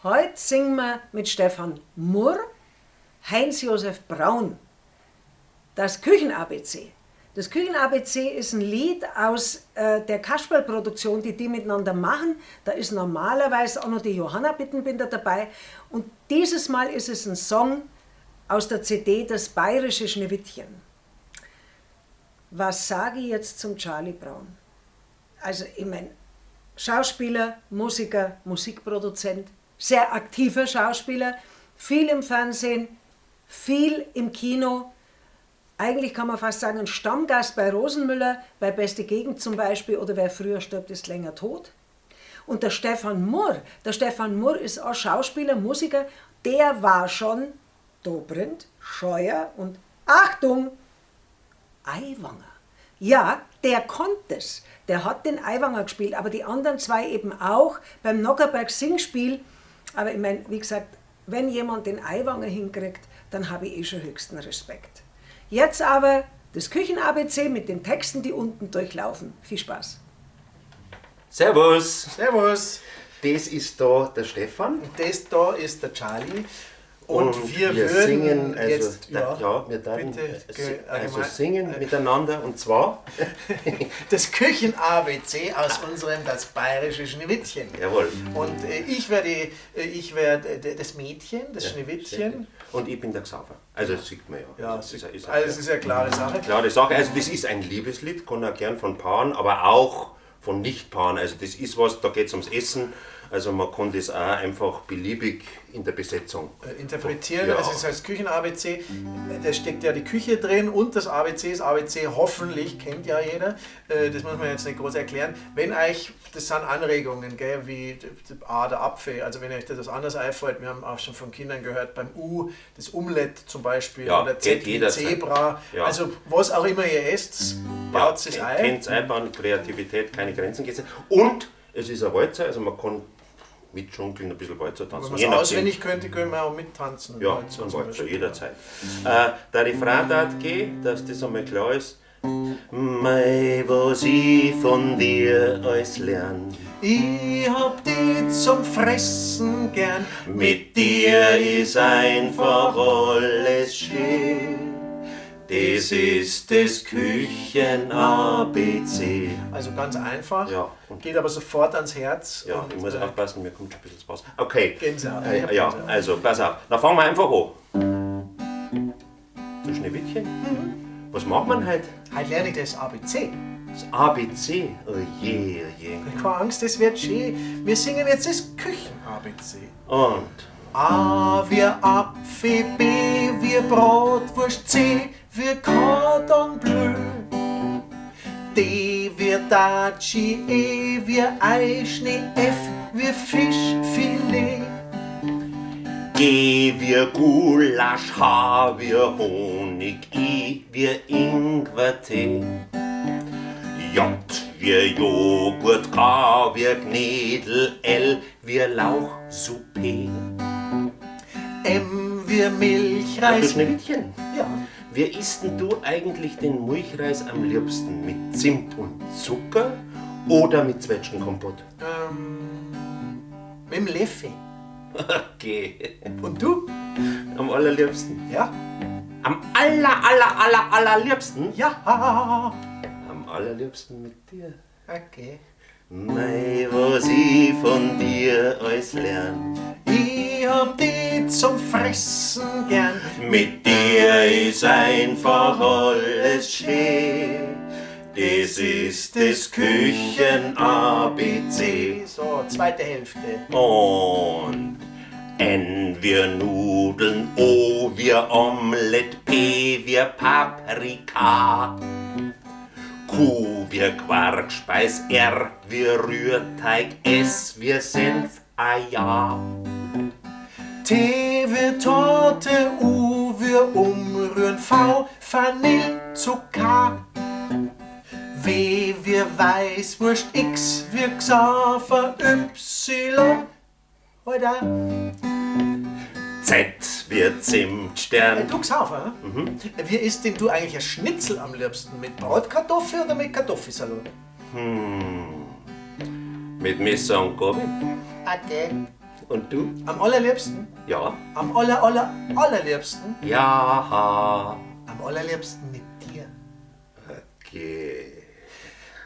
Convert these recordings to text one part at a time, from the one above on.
Heute singen wir mit Stefan Murr, Heinz-Josef Braun, das Küchen-ABC. Das Küchen-ABC ist ein Lied aus der Kasperlproduktion, die miteinander machen. Da ist normalerweise auch noch die Johanna Bittenbinder dabei. Und dieses Mal ist es ein Song aus der CD Das bayerische Schneewittchen. Was sage ich jetzt zum Charlie Brown? Also ich meine, Schauspieler, Musiker, Musikproduzent, sehr aktiver Schauspieler, viel im Fernsehen, viel im Kino. Eigentlich kann man fast sagen, ein Stammgast bei Rosenmüller, bei Beste Gegend zum Beispiel, oder Wer früher stirbt, ist länger tot. Und der Stefan Murr ist auch Schauspieler, Musiker, der war schon Dobrindt, Scheuer und Achtung, Aiwanger. Ja, der konnte es. Der hat den Aiwanger gespielt, aber die anderen zwei eben auch beim Nockerberg Singspiel. Aber ich meine, wie gesagt, wenn jemand den Aiwanger hinkriegt, dann habe ich schon höchsten Respekt. Jetzt aber das Küchen-ABC mit den Texten, die unten durchlaufen. Viel Spaß. Servus. Servus. Das ist da der Stefan. Und das da ist der Charlie. Und wir würden singen, also, jetzt, wir dann singen miteinander, und zwar das Küchen-ABC aus unserem Das bayerische Schneewittchen. Jawohl. Und ich werde das Mädchen, das Schneewittchen. Und ich bin der Xaver. Also das sieht man ja. Ja, also das ist ja eine klare Sache. Klare Sache. Also das ist ein Liebeslied, kann auch gern von Paaren, aber auch von Nicht-Paaren. Also das ist was, da geht es ums Essen. Also man kann das auch einfach beliebig in der Besetzung interpretieren. Ja. Also es ist als Küchen-ABC, da steckt ja die Küche drin und das ABC. Das ABC hoffentlich kennt ja jeder. Das muss man jetzt nicht groß erklären. Wenn euch, das sind Anregungen, gell, wie der Apfel, also wenn euch das anders einfällt, wir haben auch schon von Kindern gehört, beim U, das Omelett zum Beispiel, ja, oder Z wie Zebra, ja. Also was auch immer ihr esst, baut es ein. Kennt es einbauen, Kreativität, keine Grenzen gesetzt. Und es ist ein Walzer, also man kann mitschunkeln, ein bisschen Walzer tanzen. Wenn man es auswendig könnte, können wir auch mittanzen. Ja, ein Walzer, jederzeit. Der Refrain darf gehen, dass das einmal klar ist. Mei, was ich von dir alles lern. Ich hab dich zum Fressen gern. Mit dir ist einfach alles schön. Das ist das Küchen-ABC. Also ganz einfach, ja, geht aber sofort ans Herz. Ja, ich muss aufpassen, mir kommt schon ein bisschen zu Pass. Okay. Gänsehaut. Ja, also pass auf. Dann fangen wir einfach an. So Schneewittchen. Was macht man heute? Heute lerne ich das ABC. Das ABC? Oh je, oh je. Keine Angst, das wird schön. Wir singen jetzt das Küchen-ABC. Und? A wie Apfel, B wie Bratwurst, C wie Cordon Bleu, D wie Daci, E wie Eischnee, F wie Fischfilet, G wie Gulasch, H wie Honig, I wie Ingwertee, J wie Joghurt, K wie Knädel, L wie Lauchsuppe, M wie Milchreis. Du Schneewittchen? Ja. Wie isst denn du eigentlich den Milchreis am liebsten? Mit Zimt und Zucker oder mit Zwetschgenkompott? Mit dem Löffel. Okay. Und du? Am allerliebsten? Ja. Am allerliebsten? Ja. Am allerliebsten mit dir. Okay. Mei, was ich von dir alles lern. Ich hab dich zum Fressen gern. Mit dir ist einfach alles schön. Das ist das Küchen-ABC. So, zweite Hälfte. Und N wie Nudeln, O wie Omelett, P wie Paprika, Q wie Quarkspeis, R wie Rührteig, S wie Senf, ja. T wie Torte, U wie Umrühren, V Vanillezucker, W wie Weißwurst, X wie Xaver, Y, oder? Z wie Zimtstern. Du Xaver, wie isst denn du eigentlich ein Schnitzel am liebsten? Mit Bratkartoffel oder mit Kartoffelsalat? Mit Messer und Gabel. Okay. Und du? Am allerliebsten? Ja. Am allerliebsten? Ja. Am allerliebsten mit dir. Okay.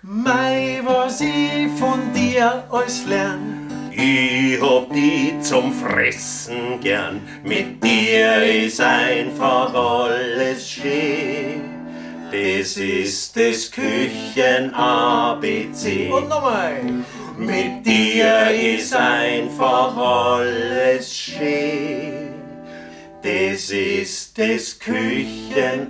Mei, was ich von dir alles lern. Ich hab die zum Fressen gern. Mit dir ist einfach alles schön. Das ist das Küchen-ABC. Und nochmal. Mit dir ist einfach alles schön. Das ist das Küchen-ABC.